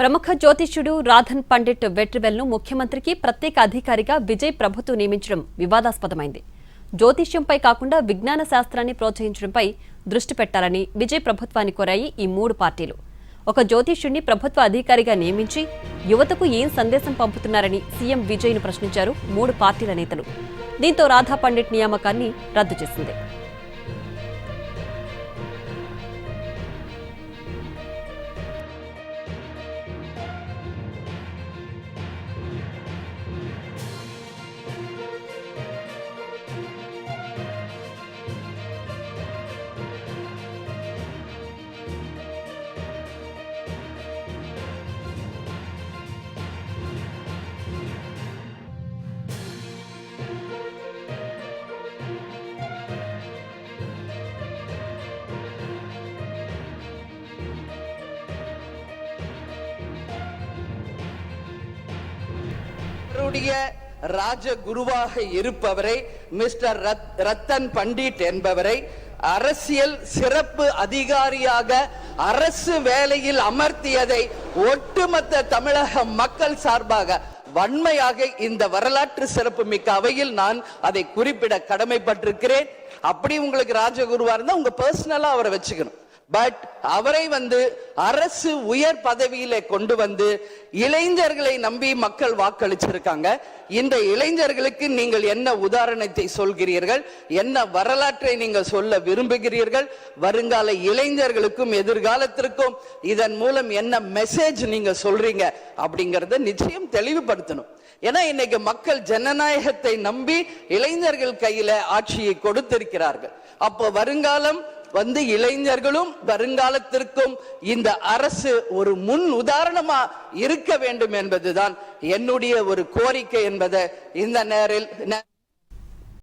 ప్రముఖ జ్యోతిష్యుడు రాధన్ పండిట్ వెట్రివెల్ను ముఖ్యమంత్రికి ప్రత్యేక అధికారిగా విజయ్ ప్రభుత్వం నియమించడం వివాదాస్పదమైంది. జ్యోతిష్యంపై కాకుండా విజ్ఞాన శాస్త్రాన్ని ప్రోత్సహించడంపై దృష్టి పెట్టాలని విజయ్ ప్రభుత్వాన్ని కోరాయి ఈ మూడు పార్టీలు. ఒక జ్యోతిష్యుడిని ప్రభుత్వ అధికారిగా నియమించి యువతకు ఏం సందేశం పంపుతున్నారని సీఎం విజయ్ను ప్రశ్నించారు మూడు పార్టీల నేతలు. దీంతో రాధా పండిట్ నియామకాన్ని రద్దు చేసింది. ராஜகுருவாக இருப்பவரை மிஸ்டர் ரத்தன் பண்டிட் என்பவரை அரசியல் சிறப்பு அதிகாரியாக அரசு வேலையில் அமர்த்தியதை ஒட்டுமொத்த தமிழக மக்கள் சார்பாக வன்மையாக இந்த வரலாற்று சிறப்பு மிக்க அவையில் நான் அதை குறிப்பிட கடமைப்பட்டிருக்கிறேன். அப்படி உங்களுக்கு ராஜகுருவா இருந்தா உங்க பர்சனலா அவரை வச்சுக்கணும். பட் அவரை அரசு உயர் பதவியில கொண்டு இளைஞர்களை நம்பி மக்கள் வாக்களிச்சிருக்காங்க. இந்த இளைஞர்களுக்கு நீங்கள் என்ன உதாரணத்தை சொல்கிறீர்கள், என்ன வரலாற்றை நீங்கள் சொல்ல விரும்புகிறீர்கள், வருங்கால இளைஞர்களுக்கும் எதிர்காலத்திற்கும் இதன் மூலம் என்ன மெசேஜ் நீங்க சொல்றீங்க அப்படிங்கறத நிச்சயம் தெளிவுபடுத்தணும். ஏன்னா இன்னைக்கு மக்கள் ஜனநாயகத்தை நம்பி இளைஞர்கள் கையில ஆட்சியை கொடுத்திருக்கிறார்கள். அப்போ வருங்காலம் இளைஞர்களும் வருங்காலத்திற்கும் இந்த அரசு ஒரு முன் உதாரணமா இருக்க வேண்டும் என்பதுதான் என்னுடைய ஒரு கோரிக்கை என்பதை இந்த நேரில்